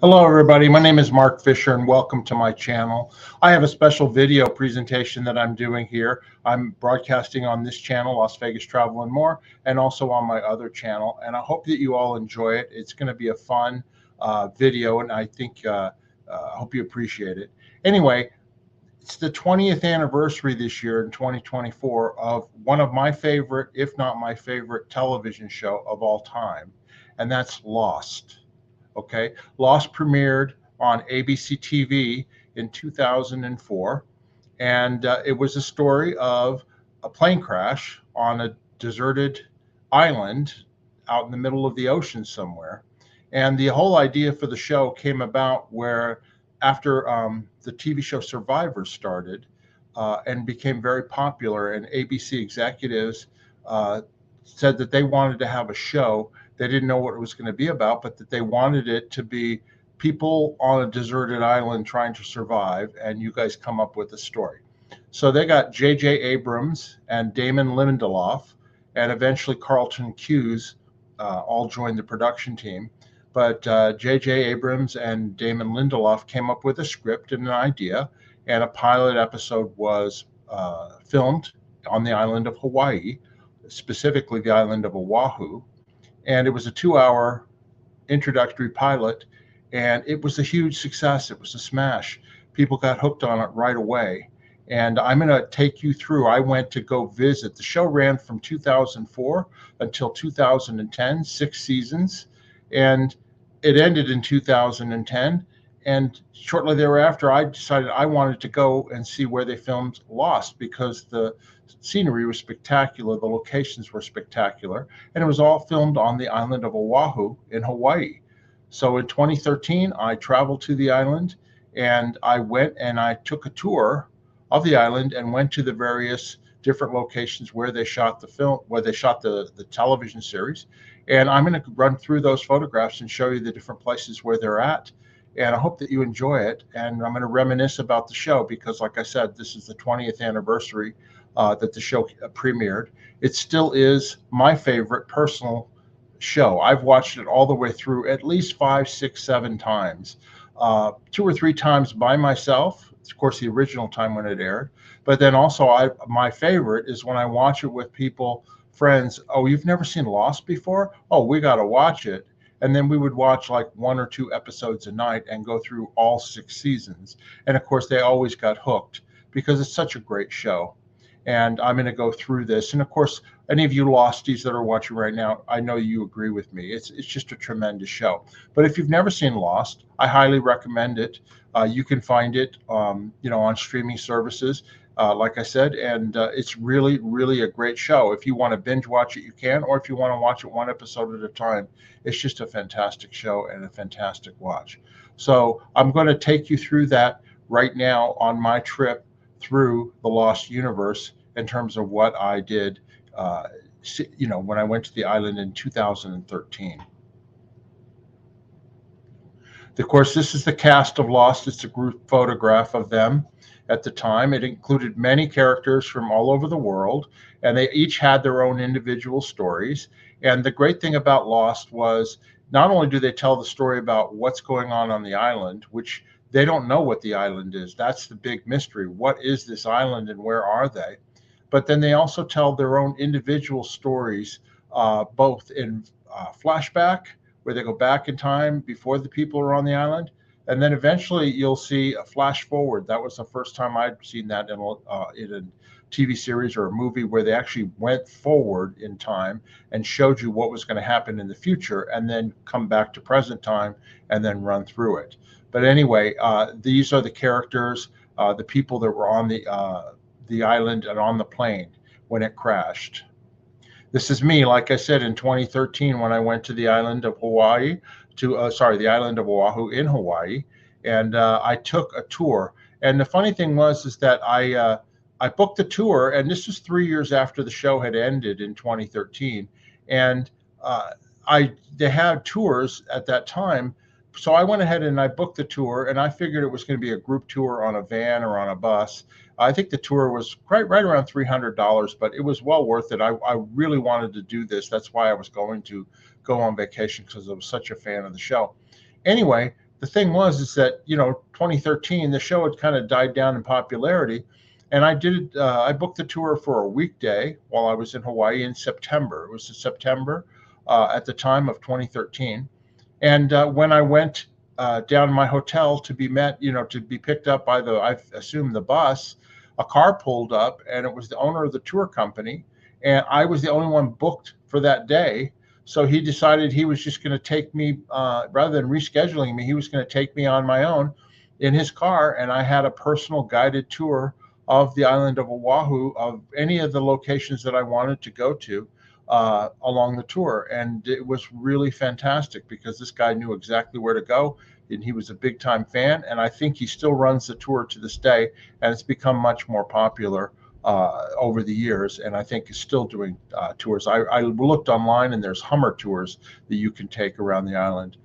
Hello, everybody. My name is Mark Fisher, and welcome to my channel. I have a special video presentation that I'm doing here. I'm broadcasting on this channel, Las Vegas Travel and More, and also on my other channel. And I hope that you all enjoy it. It's going to be a fun video, and I think I hope you appreciate it. Anyway, it's the 20th anniversary this year in 2024 of one of my favorite, if not my favorite, television show of all time, and that's Lost. Okay, Lost premiered on ABC TV in 2004, and it was a story of a plane crash on a deserted island out in the middle of the ocean somewhere. And the whole idea for the show came about where after the TV show Survivor started and became very popular, and ABC executives said that they wanted to have a show. They didn't know what it was going to be about, but that they wanted it to be people on a deserted island trying to survive, and you guys come up with a story. So they got J.J. Abrams and Damon Lindelof, and eventually Carlton Cuse all joined the production team. But J.J. Abrams and Damon Lindelof came up with a script and an idea, and a pilot episode was filmed on the island of Hawaii, specifically the island of Oahu. And it was a 2-hour introductory pilot, and it was a huge success. It was a smash. People got hooked on it right away. And I'm going to take you through. I went to go visit. The show ran from 2004 until 2010, 6 seasons, and it ended in 2010. And shortly thereafter, I decided I wanted to go and see where they filmed Lost, because the scenery was spectacular, the locations were spectacular, and it was all filmed on the island of Oahu in Hawaii. So in 2013, I traveled to the island, and I went and I took a tour of the island and went to the various different locations where they shot the film, where they shot the television series. And I'm going to run through those photographs and show you the different places where they're at. And I hope that you enjoy it. And I'm going to reminisce about the show because, like I said, this is the 20th anniversary that the show premiered. It still is my favorite personal show. I've watched it all the way through at least 5, 6, 7 times, 2 or 3 times by myself. Of course, the original time when it aired. But then also, my favorite is when I watch it with people, friends. Oh, you've never seen Lost before? Oh, we got to watch it. And then we would watch like 1 or 2 episodes a night and go through all 6 seasons. And of course, they always got hooked because it's such a great show. And I'm going to go through this. And of course, any of you Losties that are watching right now, I know you agree with me. It's just a tremendous show. But if you've never seen Lost, I highly recommend it. You can find it, on streaming services, like I said, and it's really, really a great show. If you want to binge watch it, you can, or if you want to watch it 1 episode at a time, it's just a fantastic show and a fantastic watch. So I'm going to take you through that right now on my trip through the Lost universe in terms of what I did, when I went to the island in 2013. Of course, this is the cast of Lost. It's a group photograph of them at the time. It included many characters from all over the world, and they each had their own individual stories. And the great thing about Lost was not only do they tell the story about what's going on the island, which they don't know what the island is. That's the big mystery. What is this island and where are they? But then they also tell their own individual stories, both in flashback, where they go back in time before the people are on the island. And then eventually you'll see a flash forward. That was the first time I'd seen that in a TV series or a movie, where they actually went forward in time and showed you what was going to happen in the future, and then come back to present time and then run through it. But anyway, these are the characters, the people that were on the island and on the plane when it crashed. This is me, like I said, in 2013 when I went to the island of Hawaii, the island of Oahu in Hawaii, and I took a tour. And the funny thing is that I booked the tour, and this was 3 years after the show had ended in 2013, and they had tours at that time. So I went ahead and I booked the tour, and I figured it was going to be a group tour on a van or on a bus. I think the tour was right around $300, but it was well worth it. I really wanted to do this. That's why I was going to go on vacation, because I was such a fan of the show. Anyway, the thing was is that 2013 the show had kind of died down in popularity, and I booked the tour for a weekday while I was in Hawaii in September. It was in September at the time of 2013. And when I went down to my hotel to be met, to be picked up by I assume the bus, a car pulled up, and it was the owner of the tour company, and I was the only one booked for that day. So he decided he was just going to take me, rather than rescheduling me, he was going to take me on my own in his car, and I had a personal guided tour of the island of Oahu, of any of the locations that I wanted to go to along the tour. And it was really fantastic because this guy knew exactly where to go, and he was a big time fan. And I think he still runs the tour to this day, and it's become much more popular over the years. And I think is still doing tours. I looked online, and there's Hummer tours that you can take around the island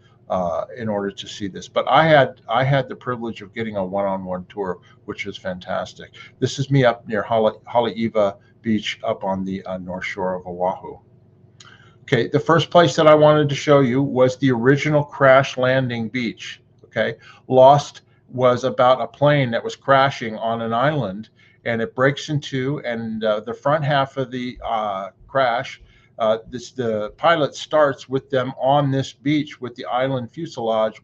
in order to see this. But I had the privilege of getting a one-on-one tour, which was fantastic. This is me up near Haleiwa Beach up on the north shore of Oahu. Okay, the first place that I wanted to show you was the original crash landing beach. Okay, Lost was about a plane that was crashing on an island, and it breaks in two, and the front half of the crash, the pilot starts with them on this beach with the airplane fuselage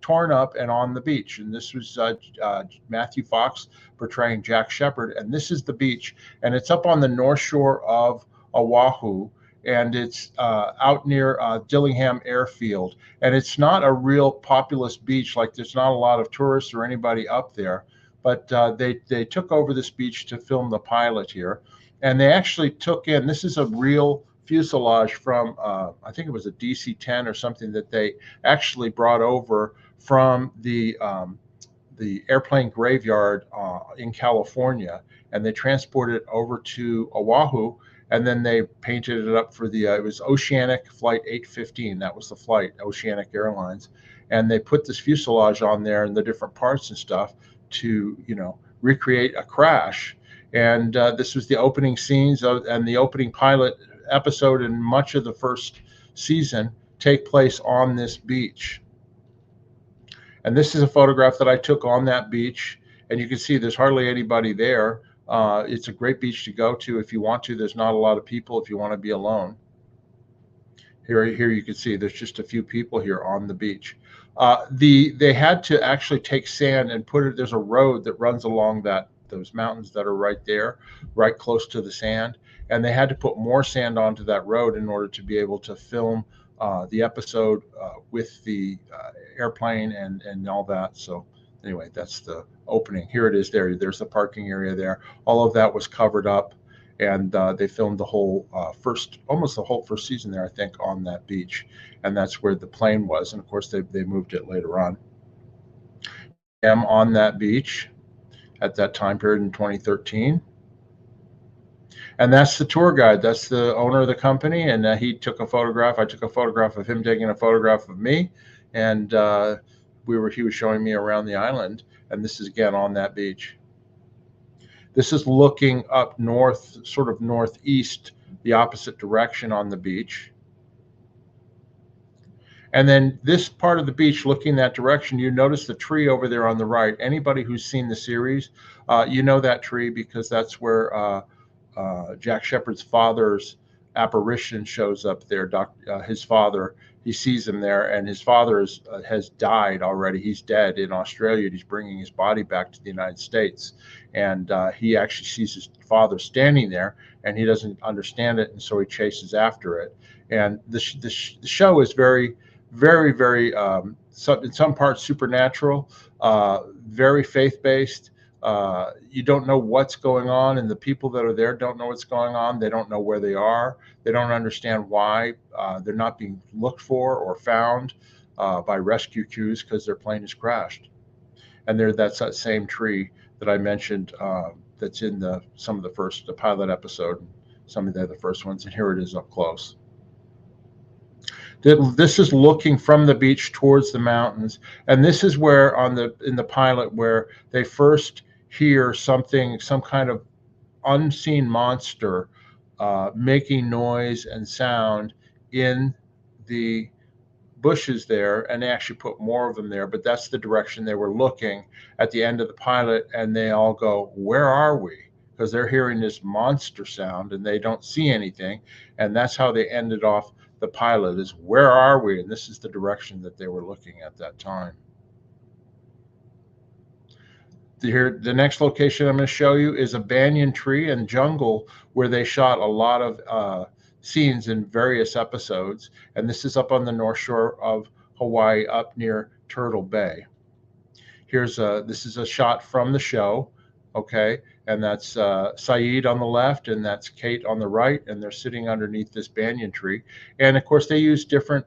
torn up and on the beach. And this was Matthew Fox portraying Jack Shepherd, and this is the beach, and it's up on the north shore of Oahu, and it's out near Dillingham Airfield. And it's not a real populous beach, like there's not a lot of tourists or anybody up there, but they took over this beach to film the pilot here. And they actually took in, this is a real fuselage from, I think it was a DC-10 or something that they actually brought over from the airplane graveyard in California, and they transported it over to Oahu, and then they painted it up for it was Oceanic Flight 815. That was the flight, Oceanic Airlines. And they put this fuselage on there and the different parts and stuff to, recreate a crash. And this was the opening scenes and the opening pilot episode, and much of the first season take place on this beach. And this is a photograph that I took on that beach, and you can see there's hardly anybody there. It's a great beach to go to if you want to. There's not a lot of people if you want to be alone. Here you can see there's just a few people here on the beach. They had to actually take sand and put it. There's a road that runs along those mountains that are right there, right close to the sand, and they had to put more sand onto that road in order to be able to film the episode with the airplane and all that. So anyway, that's the opening. Here it is. There's the parking area there. All of that was covered up, and they filmed the whole almost the whole first season there, I think, on that beach. And that's where the plane was. And of course, they moved it later on. I'm on that beach at that time period in 2013. And that's the tour guide. That's the owner of the company. And he took a photograph. I took a photograph of him taking a photograph of me. And he was showing me around the island. And this is again on that beach. This is looking up north, sort of northeast, the opposite direction on the beach. And then this part of the beach, looking that direction, you notice the tree over there on the right. Anybody who's seen the series, you know that tree because that's where Jack Shepherd's father's apparition shows up there. His father, he sees him there, and his father has died already. He's dead in Australia, and he's bringing his body back to the United States. And he actually sees his father standing there, and he doesn't understand it, and so he chases after it. And the show is very, very, very, in some parts supernatural, very faith-based. You don't know what's going on, and the people that are there don't know what's going on. They don't know where they are. They don't understand why they're not being looked for or found by rescue crews because their plane has crashed. And that's that same tree that I mentioned that's in some of the pilot episode, some of the other first ones, and here it is up close. This is looking from the beach towards the mountains, and this is where in the pilot where they first hear some kind of unseen monster making noise and sound in the bushes there, and they actually put more of them there, but that's the direction they were looking at the end of the pilot, and they all go, "Where are we?" Because they're hearing this monster sound and they don't see anything, and that's how they ended off the pilot, is where are we? And this is the direction that they were looking at that time. Here, the next location I'm going to show you is a banyan tree and jungle where they shot a lot of scenes in various episodes. And this is up on the north shore of Hawaii, up near Turtle Bay. This is a shot from the show, okay? And that's Saeed on the left, and that's Kate on the right, and they're sitting underneath this banyan tree. And of course, they use different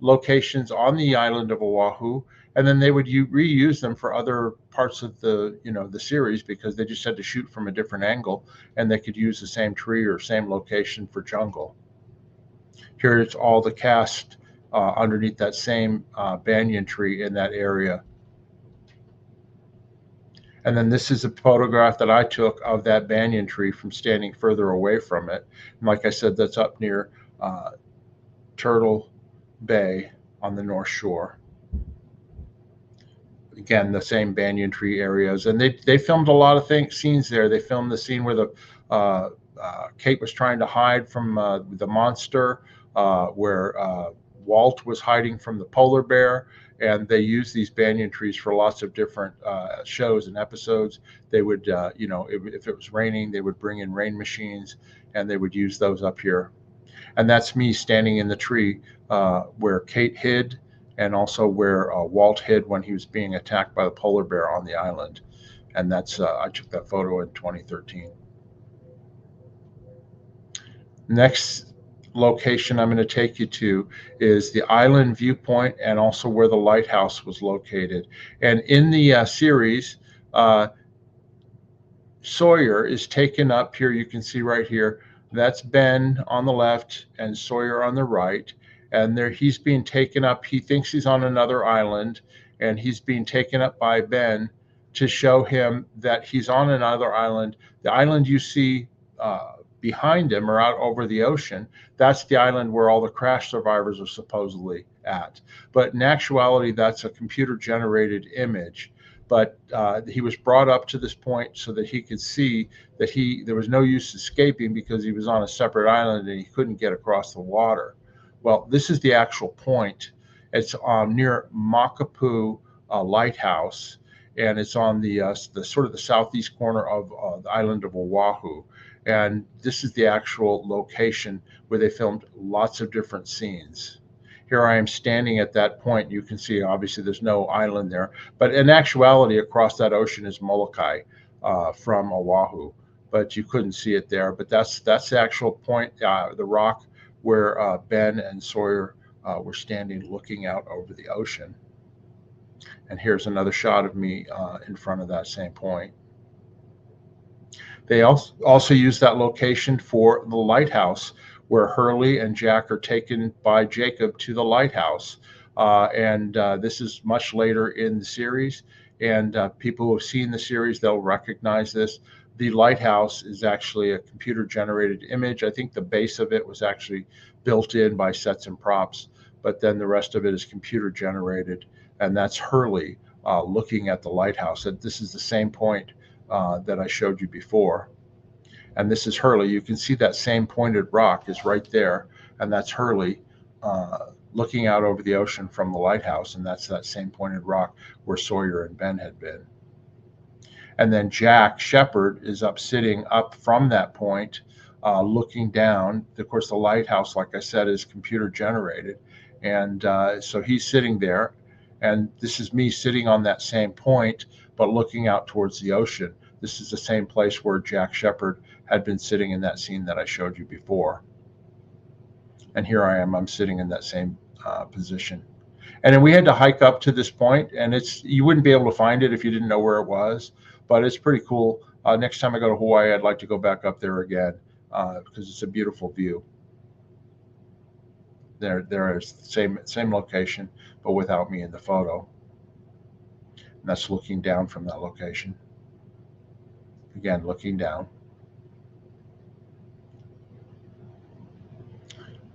locations on the island of Oahu, and then they would reuse them for other parts of the the series, because they just had to shoot from a different angle, and they could use the same tree or same location for jungle. Here it's all the cast underneath that same banyan tree in that area. And then this is a photograph that I took of that banyan tree from standing further away from it. And like I said, that's up near Turtle Bay on the North Shore. Again, the same banyan tree areas. And they filmed a lot of scenes there. They filmed the scene where the Kate was trying to hide from the monster, where Walt was hiding from the polar bear. And they use these banyan trees for lots of different shows and episodes. They would, if it was raining, they would bring in rain machines, and they would use those up here. And that's me standing in the tree where Kate hid, and also where Walt hid when he was being attacked by the polar bear on the island. And that's I took that photo in 2013. Next location I'm going to take you to is the island viewpoint, and also where the lighthouse was located. And in the series, Sawyer is taken up here. You can see right here, that's Ben on the left and Sawyer on the right. And there he's being taken up. He thinks he's on another island, and he's being taken up by Ben to show him that he's on another island. The island you see behind him, or out over the ocean, that's the island where all the crash survivors are supposedly at. But in actuality, that's a computer generated image. But he was brought up to this point so that he could see that there was no use escaping, because he was on a separate island and he couldn't get across the water. Well, this is the actual point. It's near Makapu Lighthouse, and it's on the sort of the southeast corner of the island of Oahu. And this is the actual location where they filmed lots of different scenes. Here I am standing at that point. You can see, obviously, there's no island there. But in actuality, across that ocean is Molokai from Oahu. But you couldn't see it there. But that's the actual point, the rock where Ben and Sawyer were standing looking out over the ocean. And here's another shot of me in front of that same point. They also use that location for the lighthouse, where Hurley and Jack are taken by Jacob to the lighthouse. And this is much later in the series. And people who have seen the series, they'll recognize this. The lighthouse is actually a computer-generated image. I think the base of it was actually built in by sets and props, but then the rest of it is computer-generated. And that's Hurley looking at the lighthouse. And this is the same point that I showed you before. And this is Hurley. You can see that same pointed rock is right there, and that's Hurley looking out over the ocean from the lighthouse, and that's that same pointed rock where Sawyer and Ben had been. And then Jack Shepherd is sitting up from that point, looking down. Of course, the lighthouse, like I said, is computer generated, and so he's sitting there, and this is me sitting on that same point, but looking out towards the ocean. This is the same place where Jack Shepherd had been sitting in that scene that I showed you before. And here I am, I'm sitting in that same position. And then we had to hike up to this point, and you wouldn't be able to find it if you didn't know where it was, but it's pretty cool. Next time I go to Hawaii, I'd like to go back up there again because it's a beautiful view. There is the same location, but without me in the photo. And that's looking down from that location. Again, looking down.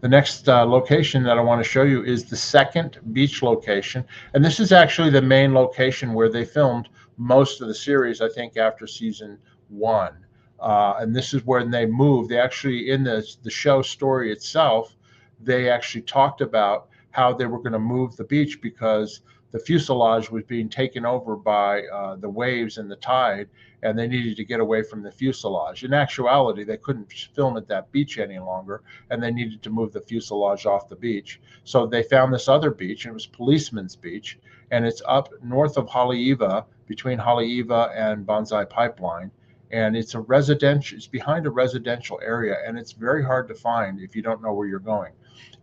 The next location that I want to show you is the second beach location. And this is actually the main location where they filmed most of the series, I think, after season 1. And this is when they moved. They actually, in the show story itself, they actually talked about how they were going to move the beach because the fuselage was being taken over by the waves and the tide, and they needed to get away from the fuselage. In actuality, they couldn't film at that beach any longer, and they needed to move the fuselage off the beach. So they found this other beach, and it was Policeman's Beach, and it's up north of Haleiwa, between Haleiwa and Banzai Pipeline. And it's it's behind a residential area, and it's very hard to find if you don't know where you're going.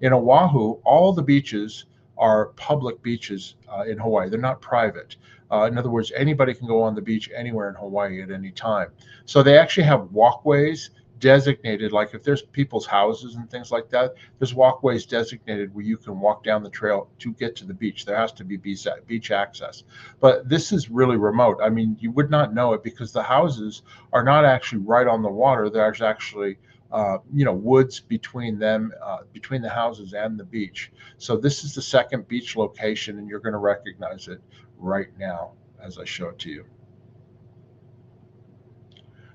In Oahu, all the beaches are public beaches in Hawaii. They're not private. In other words, anybody can go on the beach anywhere in Hawaii at any time. So they actually have walkways designated, like if there's people's houses and things like that, there's walkways designated where you can walk down the trail to get to the beach. There has to be beach access. But this is really remote. I mean, you would not know it because the houses are not actually right on the water. There's actually woods between them, between the houses and the beach. So this is the second beach location, and you're going to recognize it right now as I show it to you.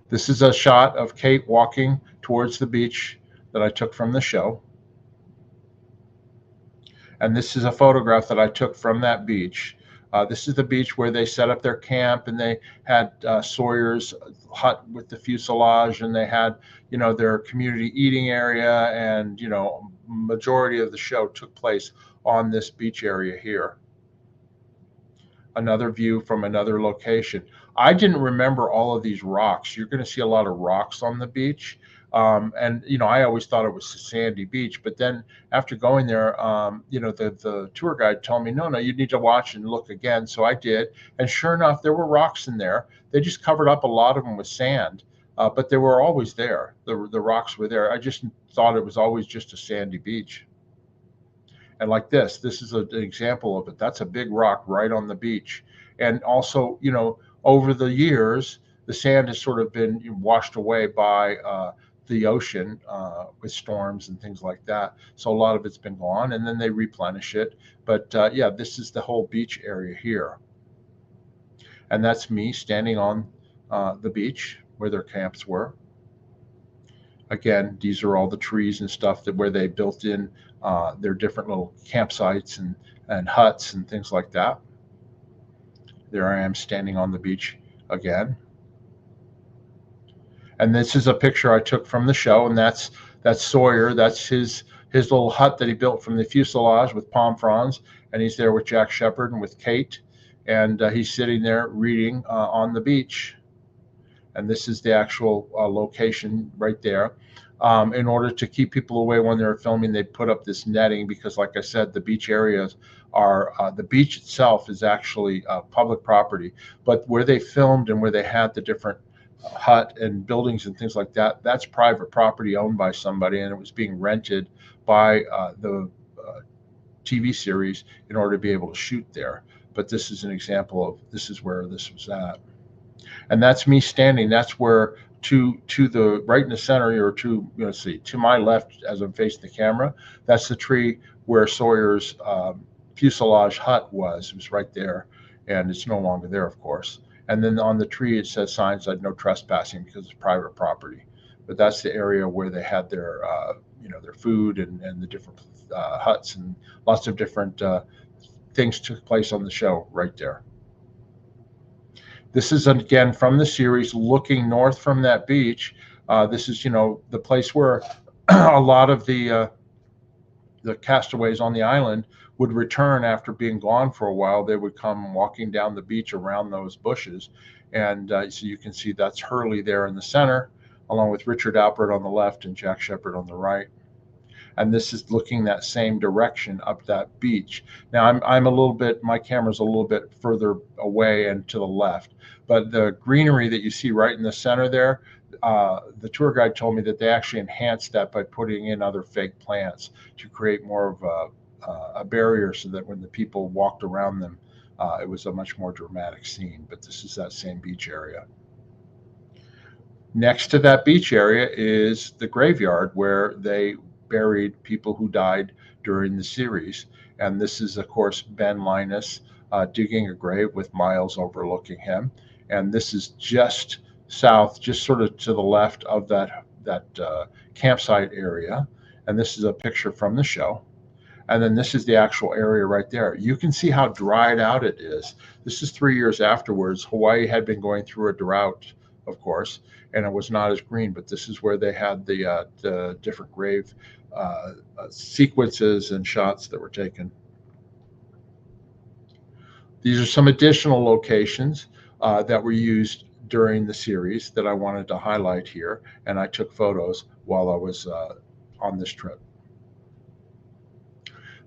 This is a shot of Kate walking towards the beach that I took from the show. And this is a photograph that I took from that beach. This is the beach where they set up their camp, and they had Sawyer's hut with the fuselage, and they had, their community eating area, and, majority of the show took place on this beach area here. Another view from another location. I didn't remember all of these rocks. You're going to see a lot of rocks on the beach. And, I always thought it was a sandy beach. But then after going there, the tour guide told me, no, you need to watch and look again. So I did. And sure enough, there were rocks in there. They just covered up a lot of them with sand. But they were always there. The rocks were there. I just thought it was always just a sandy beach. And like this is an example of it. That's a big rock right on the beach. And also, over the years, the sand has sort of been washed away by the ocean with storms and things like that. So a lot of it's been gone, and then they replenish it. But this is the whole beach area here. And that's me standing on the beach where their camps were. Again, these are all the trees and stuff where they built in their different little campsites and huts and things like that. There I am standing on the beach again. And this is a picture I took from the show, and that's Sawyer. That's his little hut that he built from the fuselage with palm fronds, and he's there with Jack Shepherd and with Kate, and he's sitting there reading on the beach. And this is the actual location right there. In order to keep people away when they're filming, they put up this netting because, like I said, the beach areas are the beach itself is actually public property, but where they filmed and where they had the different hut and buildings and things like that, that's private property owned by somebody, and it was being rented by the TV series in order to be able to shoot there. But this is an example of this is where this was at. And that's me standing. That's where to the right in the center, or to my left as I'm facing the camera, that's the tree where Sawyer's fuselage hut was. It was right there, and it's no longer there, of course. And then on the tree it says signs like no trespassing because it's private property. But that's the area where they had their their food and the different huts, and lots of different things took place on the show right there. This is, again, from the series, looking north from that beach. This is, the place where a lot of the castaways on the island would return after being gone for a while. They would come walking down the beach around those bushes. And so you can see that's Hurley there in the center, along with Richard Alpert on the left and Jack Shepherd on the right. And this is looking that same direction up that beach. Now I'm a little bit, my camera's a little bit further away and to the left, but the greenery that you see right in the center there, the tour guide told me that they actually enhanced that by putting in other fake plants to create more of a barrier, so that when the people walked around them, it was a much more dramatic scene. But this is that same beach area. Next to that beach area is the graveyard where they buried people who died during the series. And this is, of course, Ben Linus digging a grave with Miles overlooking him. And this is just south, just sort of to the left of that campsite area. And this is a picture from the show. And then this is the actual area right there. You can see how dried out it is. This is 3 years afterwards. Hawaii had been going through a drought, of course, and it was not as green, but this is where they had the different grave sequences and shots that were taken. These are some additional locations that were used during the series that I wanted to highlight here, and I took photos while I was on this trip.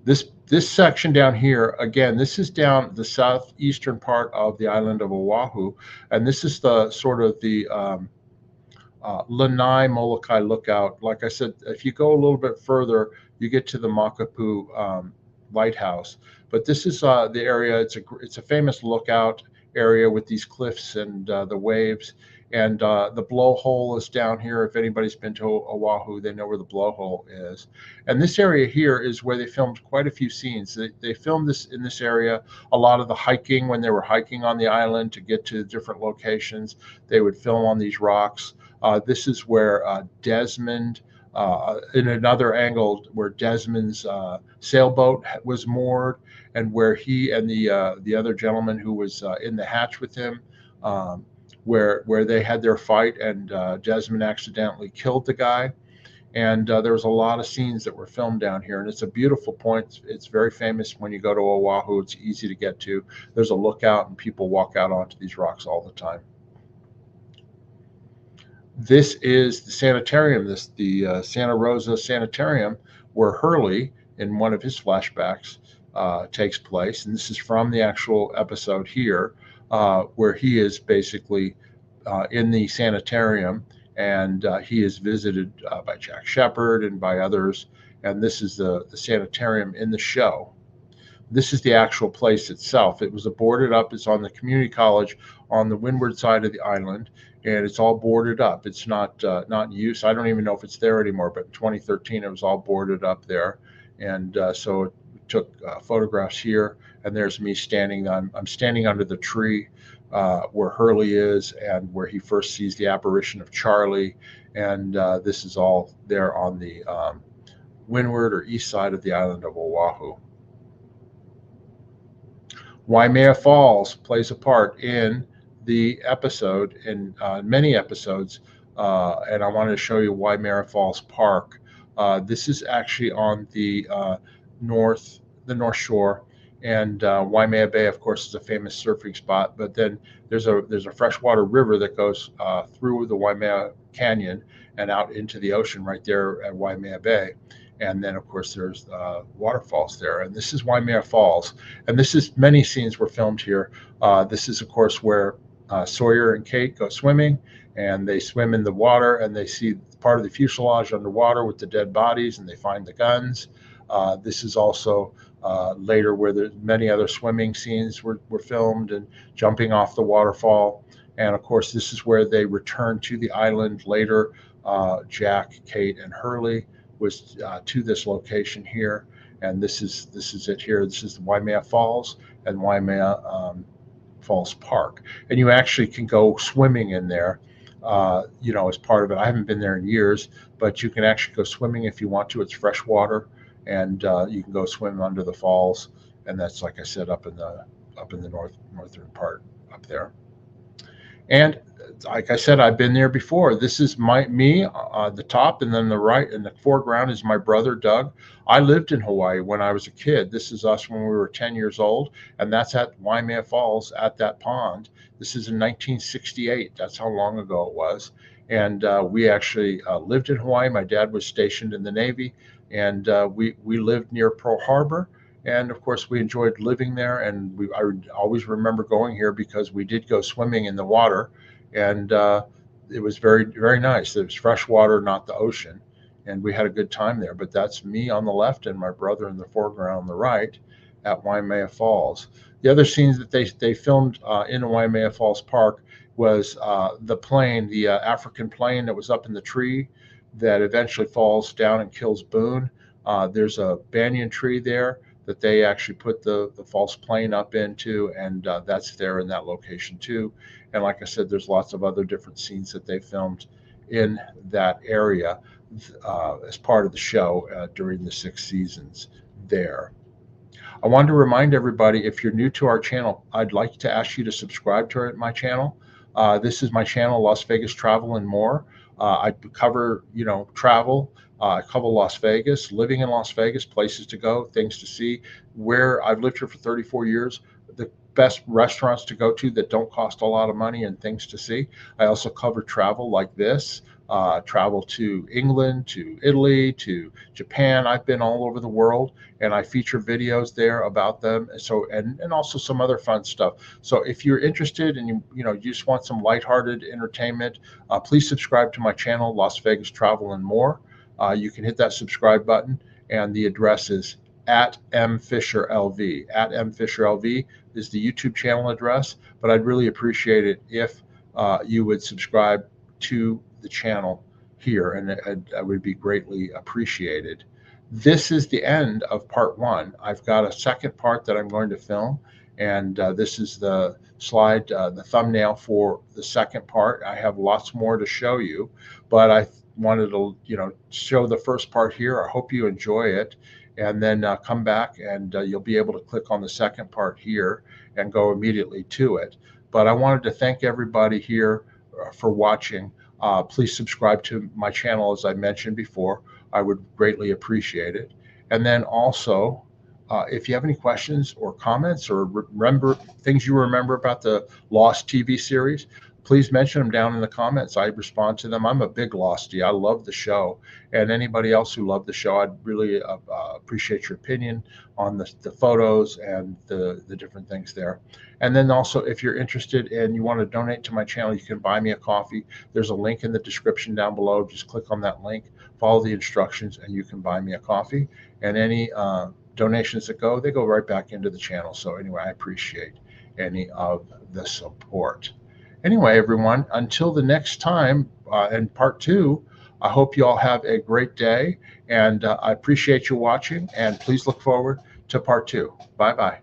This section down here, again, this is down the southeastern part of the island of Oahu, and this is the sort of the Lanai Molokai lookout. Like I said, if you go a little bit further, you get to the Makapu lighthouse. But this is the area. It's a famous lookout area with these cliffs and the waves. And the blowhole is down here. If anybody's been to Oahu, they know where the blowhole is. And this area here is where they filmed quite a few scenes. They filmed this in this area. A lot of the hiking, when they were hiking on the island to get to different locations, they would film on these rocks. This is where Desmond, in another angle, where Desmond's sailboat was moored, and where he and the other gentleman who was in the hatch with him, where they had their fight, and Desmond accidentally killed the guy. And there was a lot of scenes that were filmed down here, and it's a beautiful point. It's very famous when you go to Oahu. It's easy to get to. There's a lookout, and people walk out onto these rocks all the time. This is the sanitarium, the Santa Rosa Sanitarium, where Hurley, in one of his flashbacks, takes place. And this is from the actual episode here, where he is basically in the sanitarium, and he is visited by Jack Shepherd and by others. And this is the sanitarium in the show. This is the actual place itself. It was boarded up. It's on the community college on the windward side of the island, and it's all boarded up. It's not in use. I don't even know if it's there anymore, but in 2013 it was all boarded up there. And so it took photographs here, and there's me standing. I'm standing under the tree where Hurley is, and where he first sees the apparition of Charlie. And this is all there on the windward or east side of the island of Oahu. Waimea Falls plays a part in the episode, in many episodes, and I wanted to show you Waimea Falls Park. This is actually on the north shore, and Waimea Bay, of course, is a famous surfing spot. But then there's a freshwater river that goes through the Waimea Canyon and out into the ocean right there at Waimea Bay. And then, of course, there's waterfalls there. And this is Waimea Falls. And this is, many scenes were filmed here. This is, of course, where Sawyer and Kate go swimming, and they swim in the water, and they see part of the fuselage underwater with the dead bodies, and they find the guns. This is also later where many other swimming scenes were filmed, and jumping off the waterfall. And, of course, this is where they return to the island later. Jack, Kate, and Hurley was to this location here, and this is it here. This is the Waimea Falls and Waimea Falls Park, and you actually can go swimming in there, as part of it. I haven't been there in years, but you can actually go swimming if you want to. It's fresh water, and you can go swim under the falls, and that's, like I said, up in the northern part up there. And like I said, I've been there before. This is me, the top, and then the right in the foreground is my brother, Doug. I lived in Hawaii when I was a kid. This is us when we were 10 years old, and that's at Waimea Falls at that pond. This is in 1968. That's how long ago it was. And we actually lived in Hawaii. My dad was stationed in the Navy, and we lived near Pearl Harbor. And of course, we enjoyed living there, and I always remember going here because we did go swimming in the water, and it was very, very nice. It was fresh water, not the ocean, and we had a good time there. But that's me on the left and my brother in the foreground on the right at Waimea Falls. The other scenes that they filmed in Waimea Falls Park was the plane, the African plane that was up in the tree. that eventually falls down and kills Boone. There's a banyan tree there that they actually put the false plane up into, and that's there in that location too. And like I said, there's lots of other different scenes that they filmed in that area as part of the show during the 6 seasons there. I wanted to remind everybody, if you're new to our channel, I'd like to ask you to subscribe to my channel. This is my channel, Las Vegas Travel and More. I cover, travel. I cover Las Vegas, living in Las Vegas, places to go, things to see. Where I've lived here for 34 years, the best restaurants to go to that don't cost a lot of money, and things to see. I also cover travel like this. Travel to England, to Italy, to Japan. I've been all over the world, and I feature videos there about them. So, and also some other fun stuff. So if you're interested and you just want some lighthearted entertainment, please subscribe to my channel, Las Vegas Travel and More. You can hit that subscribe button, and the address is @mfisherlv. @mfisherlv is the YouTube channel address, but I'd really appreciate it if you would subscribe to the channel here, and I would be greatly appreciated. This is the end of part 1. I've got a second part that I'm going to film, and this is the slide, the thumbnail for the second part. I have lots more to show you, but I wanted to, show the first part here. I hope you enjoy it, and then come back, and you'll be able to click on the second part here and go immediately to it. But I wanted to thank everybody here for watching. Please subscribe to my channel, as I mentioned before. I would greatly appreciate it. And then also, if you have any questions or comments, or remember things you remember about the Lost TV series, please mention them down in the comments. I respond to them. I'm a big Lostie. I love the show. And anybody else who loved the show, I'd really appreciate your opinion on the photos and the different things there. And then also, if you're interested and you want to donate to my channel, you can buy me a coffee. There's a link in the description down below. Just click on that link, follow the instructions, and you can buy me a coffee. And any donations that they go right back into the channel. So anyway, I appreciate any of the support. Anyway, everyone, until the next time in part 2, I hope you all have a great day, and I appreciate you watching, and please look forward to part 2. Bye-bye.